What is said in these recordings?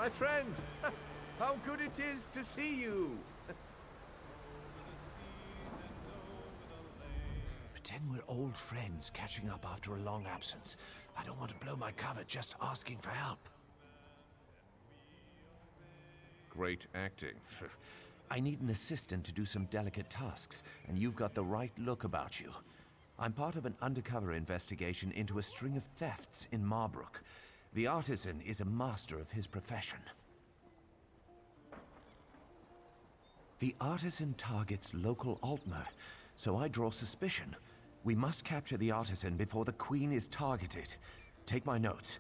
my friend! How good it is to see you! Pretend we're old friends catching up after a long absence. I don't want to blow my cover just asking for help. Great acting. I need an assistant to do some delicate tasks, and you've got the right look about you. I'm part of an undercover investigation into a string of thefts in Marbrook. The artisan is a master of his profession. The artisan targets local Altmer, so I draw suspicion. We must capture the artisan before the Queen is targeted. Take my notes.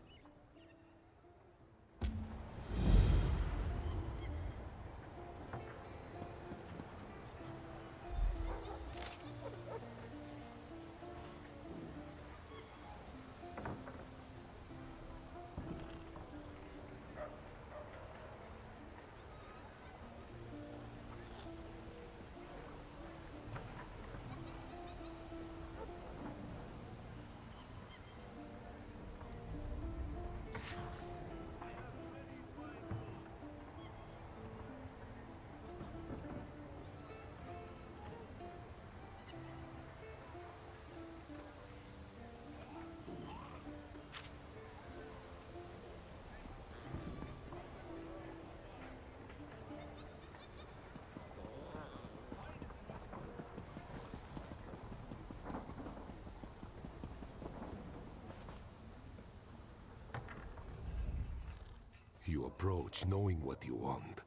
You approach knowing what you want.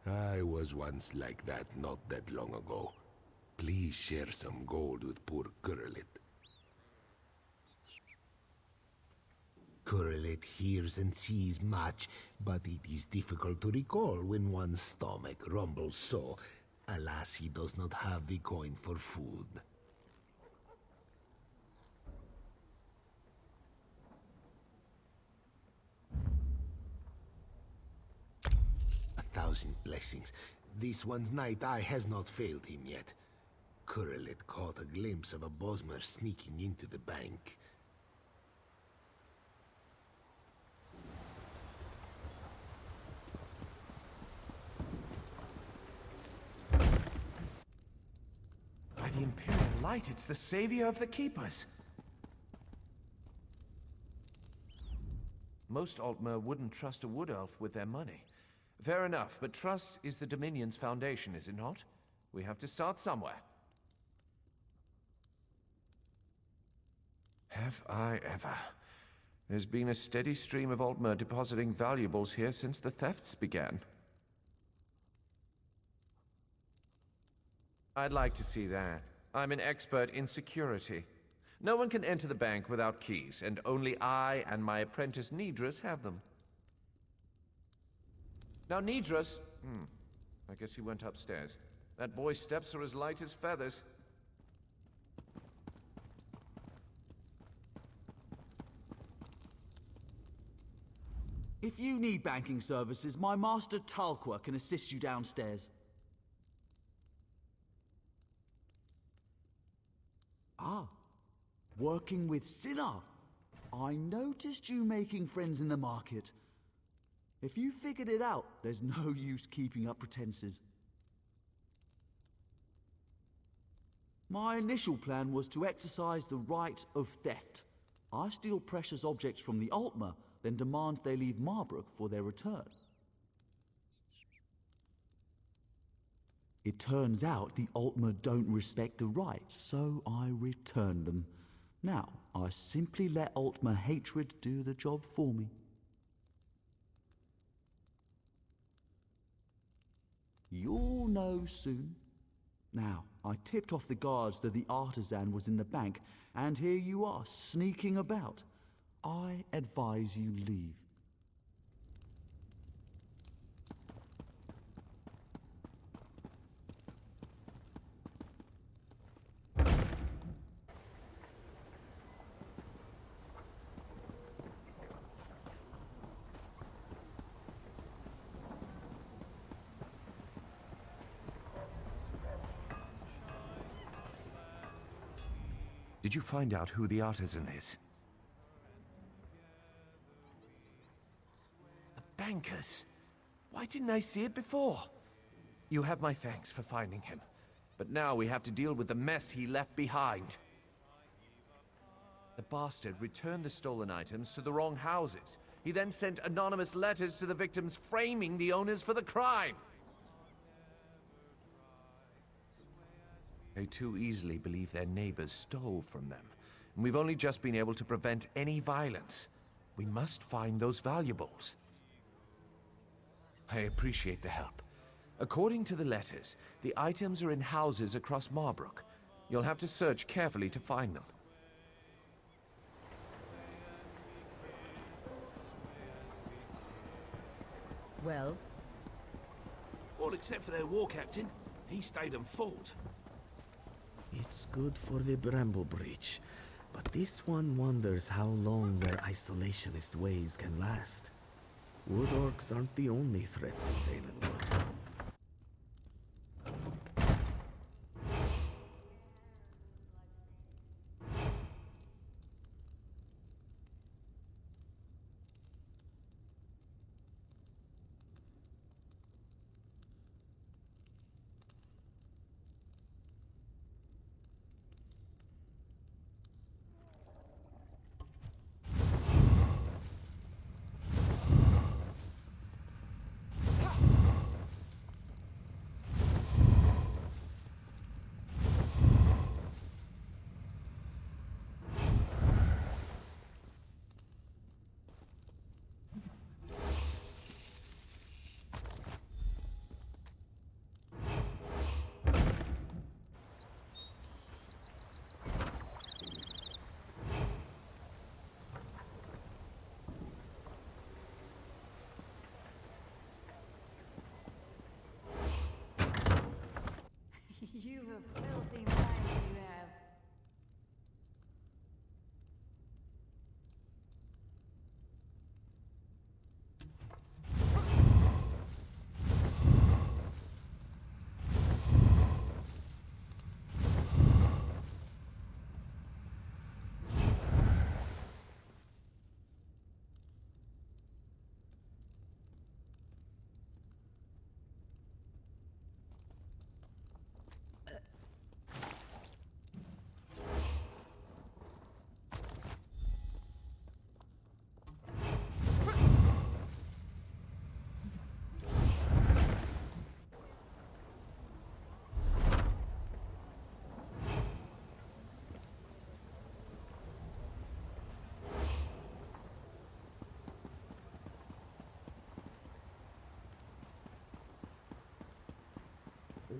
I was once like that not that long ago. Please share some gold with poor Kurlit. Kurlit hears and sees much, but it is difficult to recall when one's stomach rumbles so. Alas, he does not have the coin for food. A thousand blessings. This one's night eye has not failed him yet. Kurlit caught a glimpse of a Bosmer sneaking into the bank. By the Imperial Light, it's the savior of the Keepers. Most Altmer wouldn't trust a Wood Elf with their money. Fair enough, but trust is the Dominion's foundation, is it not? We have to start somewhere. Have I ever? There's been a steady stream of Altmer depositing valuables here since the thefts began. I'd like to see that. I'm an expert in security. No one can enter the bank without keys, and only I and my apprentice Nidras have them. Now Nidras... I guess he went upstairs. That boy's steps are as light as feathers. If you need banking services, my master Talqua can assist you downstairs. Ah, working with Sinner. I noticed you making friends in the market. If you figured it out, there's no use keeping up pretenses. My initial plan was to exercise the right of theft. I steal precious objects from the Altmer, then demand they leave Marbrook for their return. It turns out the Altmer don't respect the rights, so I return them. Now, I simply let Altmer hatred do the job for me. You'll know soon. Now, I tipped off the guards that the artisan was in the bank, and here you are, sneaking about. I advise you leave. Did you find out who the artisan is? A Yankers! Why didn't I see it before? You have my thanks for finding him. But now we have to deal with the mess he left behind. The bastard returned the stolen items to the wrong houses. He then sent anonymous letters to the victims framing the owners for the crime. They too easily believe their neighbors stole from them, and we've only just been able to prevent any violence. We must find those valuables. I appreciate the help. According to the letters, the items are in houses across Marbrook. You'll have to search carefully to find them. Well? All except for their war captain. He stayed and fought. It's good for the Bramble Breach, but this one wonders how long their isolationist ways can last. Wood orcs aren't the only threats in Valenwood. You've a filthy mind, you have.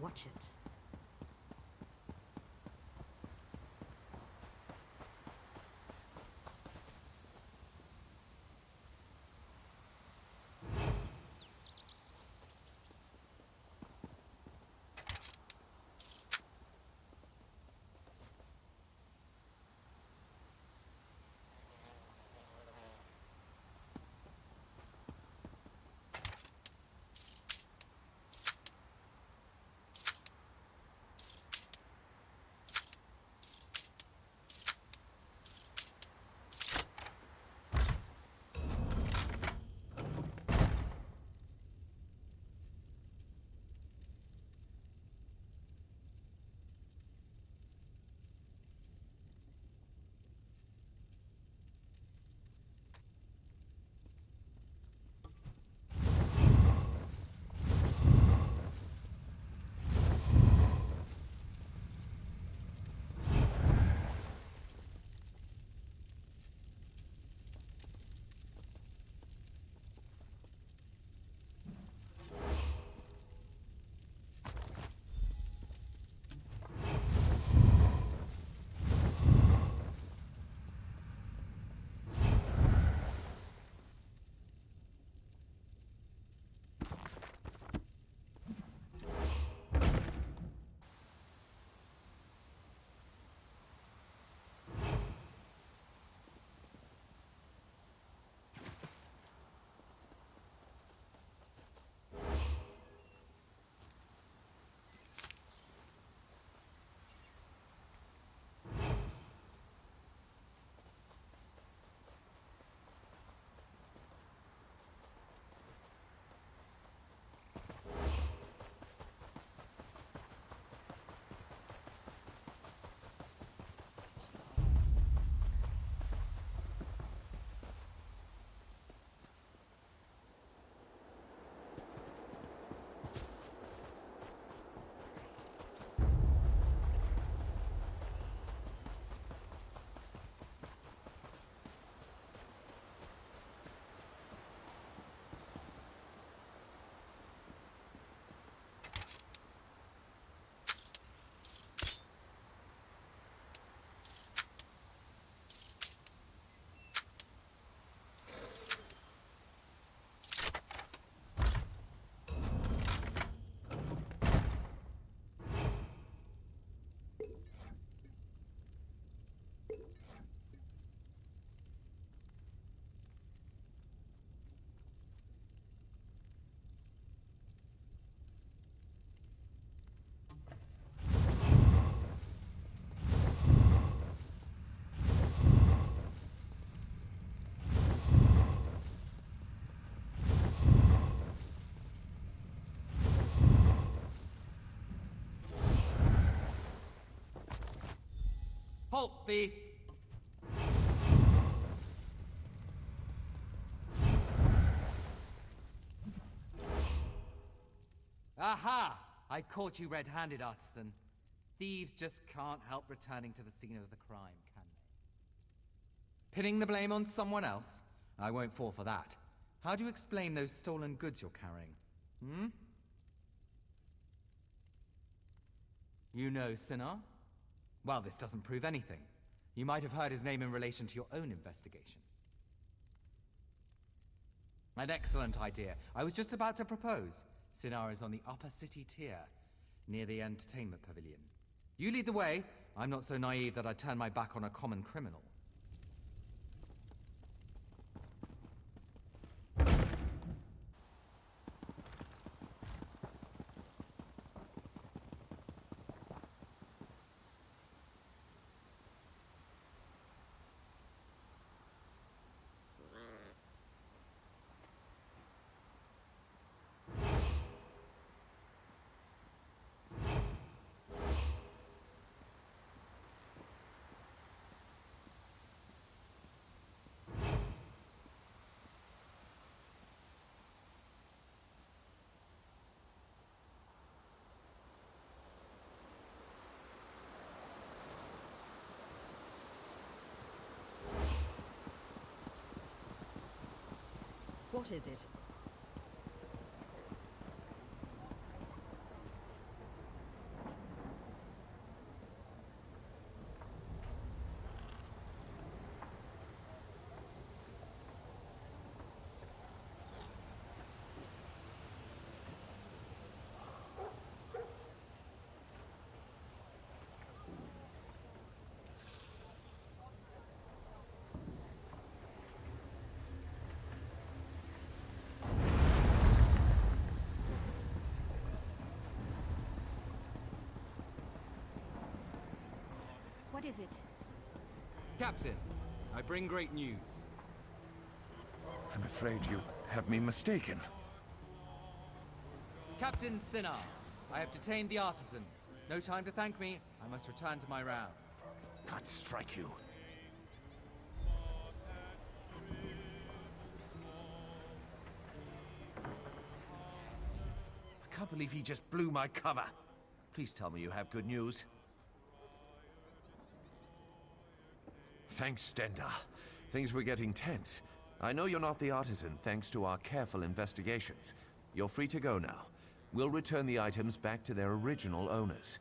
Watch it. Halt, thief! Aha! I caught you red-handed, artisan. Thieves just can't help returning to the scene of the crime, can they? Pinning the blame on someone else? I won't fall for that. How do you explain those stolen goods you're carrying? Hmm? You know Sinar? Well, this doesn't prove anything. You might have heard his name in relation to your own investigation. An excellent idea. I was just about to propose. Sinar is on the upper city tier, near the entertainment pavilion. You lead the way. I'm not so naive that I'd turn my back on a common criminal. What is it? What is it? Captain, I bring great news. I'm afraid you have me mistaken. Captain Sinar, I have detained the artisan. No time to thank me. I must return to my rounds. God strike you. I can't believe he just blew my cover. Please tell me you have good news. Thanks, Stender. Things were getting tense. I know you're not the artisan, thanks to our careful investigations. You're free to go now. We'll return the items back to their original owners.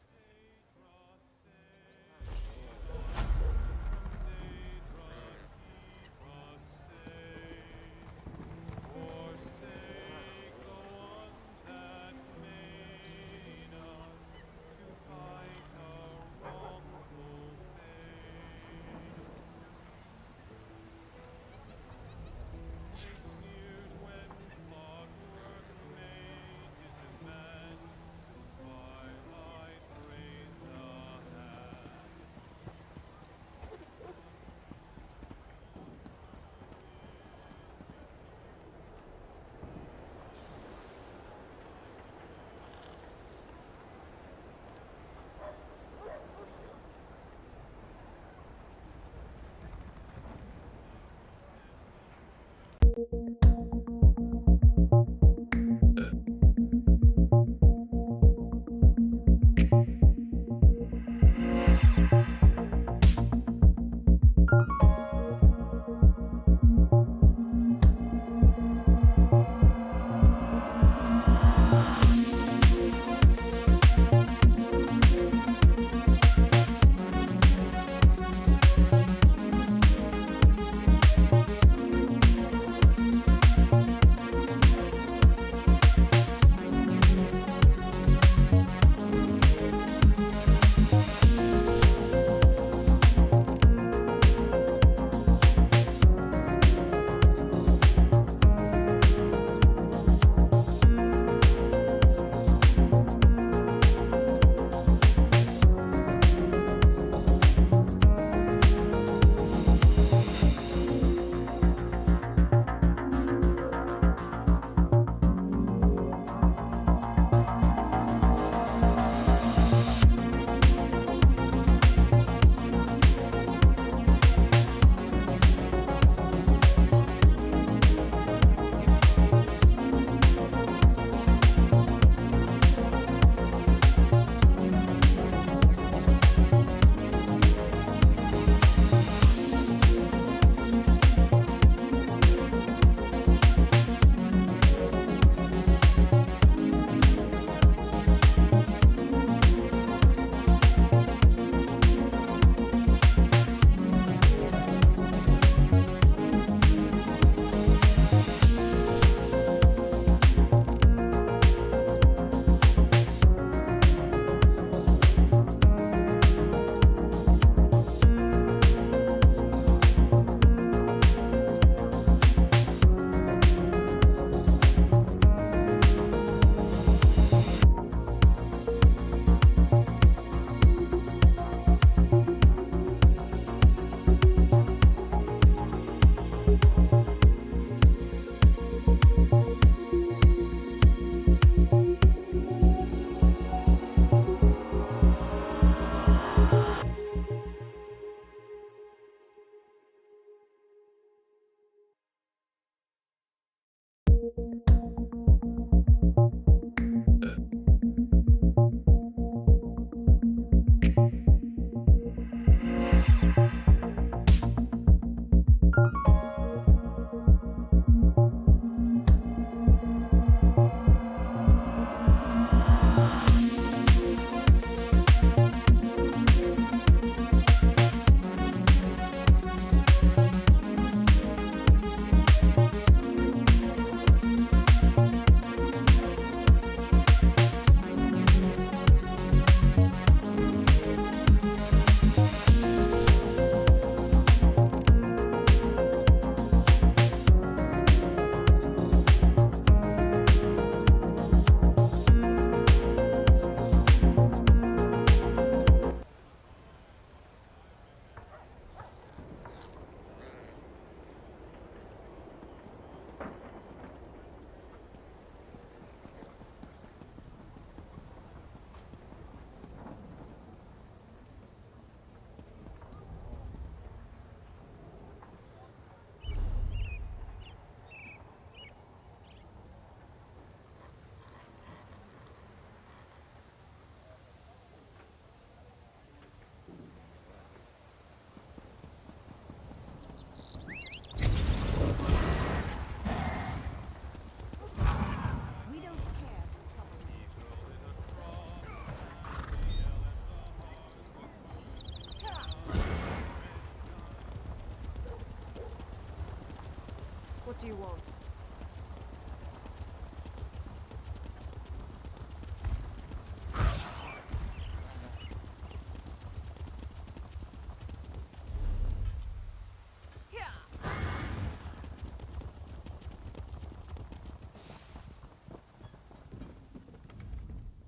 We don't care for trouble. What do you want?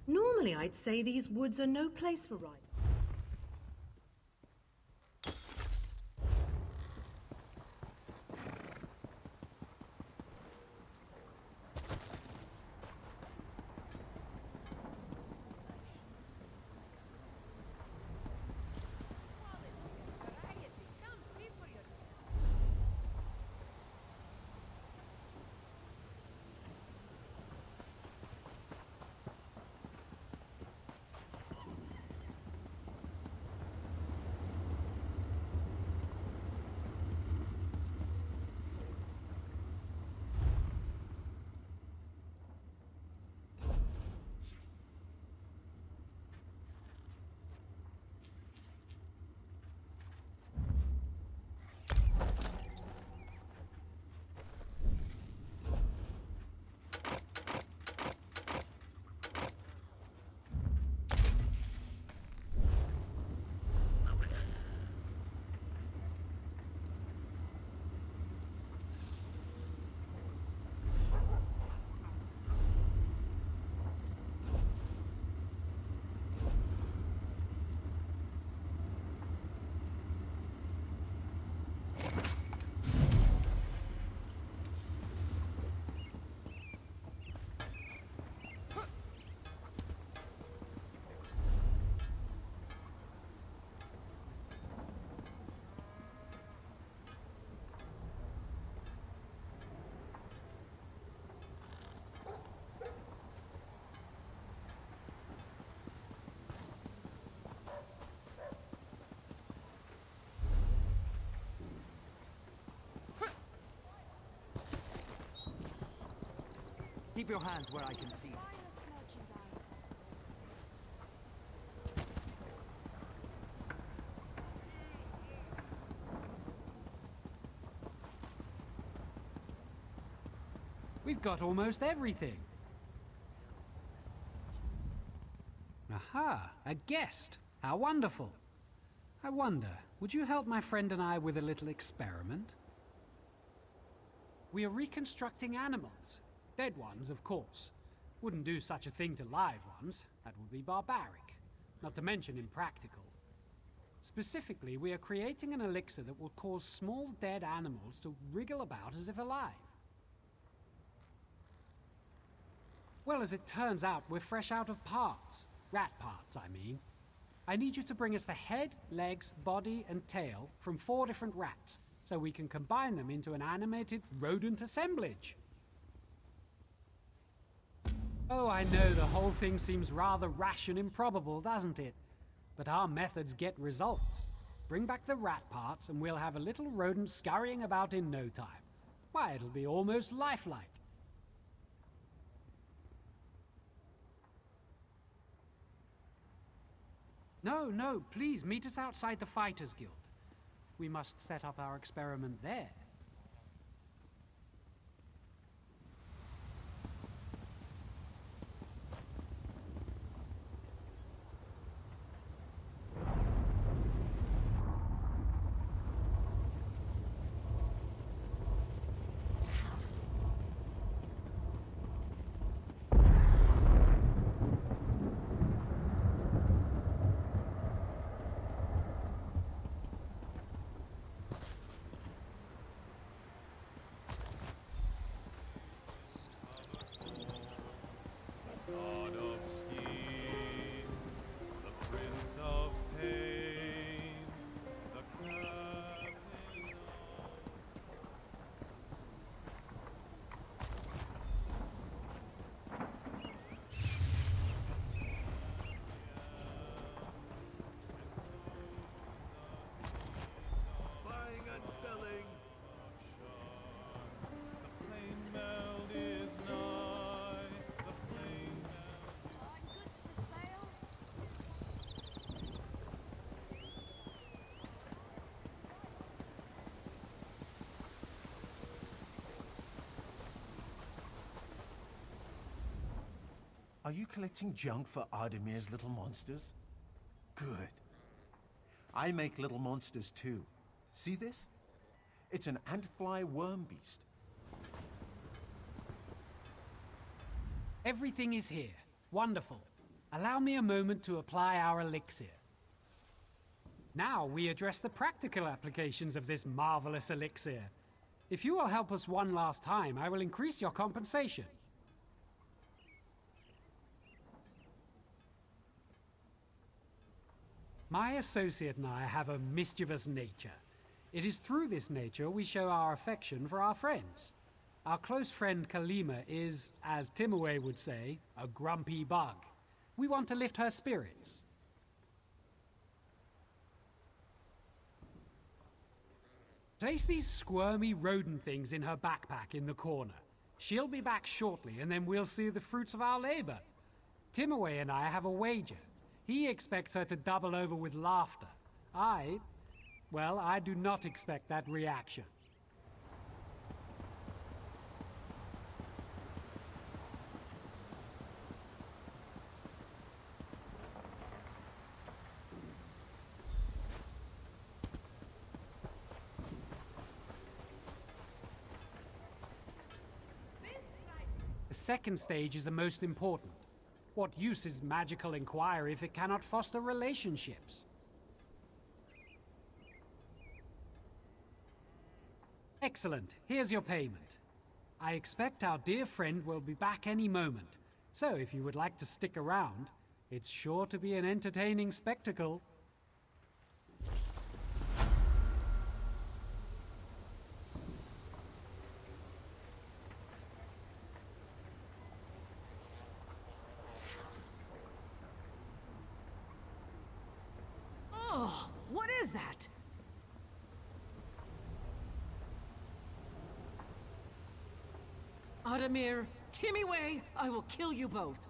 Normally, I'd say these woods are no place for riding. Keep your hands where I can see. We've got almost everything. Aha, a guest. How wonderful. I wonder, would you help my friend and I with a little experiment? We are reconstructing animals. Dead ones, of course. Wouldn't do such a thing to live ones. That would be barbaric. Not to mention impractical. Specifically, we are creating an elixir that will cause small dead animals to wriggle about as if alive. Well, as it turns out, we're fresh out of parts. Rat parts, I mean. I need you to bring us the head, legs, body, and tail from 4 different rats, so we can combine them into an animated rodent assemblage. Oh, I know the whole thing seems rather rash and improbable, doesn't it? But our methods get results. bring back the rat parts, and we'll have a little rodent scurrying about in no time. Why, it'll be almost lifelike. No, please meet us outside the Fighters Guild. We must set up our experiment there. God of schemes, the Prince of Pain, the Captain of... Buying and selling. The flame meld is nigh, the flame meld... Are you collecting junk for Ardemir's little monsters? Good. I make little monsters too. See this? It's an ant-fly worm beast. Everything is here. Wonderful. Allow me a moment to apply our elixir. Now we address the practical applications of this marvelous elixir. If you will help us one last time, I will increase your compensation. My associate and I have a mischievous nature. It is through this nature we show our affection for our friends. Our close friend Kalima is, as Timaway would say, a grumpy bug. We want to lift her spirits. Place these squirmy rodent things in her backpack in the corner. She'll be back shortly, and then we'll see the fruits of our labor. Timaway and I have a wager. He expects her to double over with laughter. I do not expect that reaction. The second stage is the most important. What use is magical inquiry if it cannot foster relationships? Excellent. Here's your payment. I expect our dear friend will be back any moment. So if you would like to stick around, it's sure to be an entertaining spectacle. Oh, what is that? Adamir, Timmy Way, I will kill you both.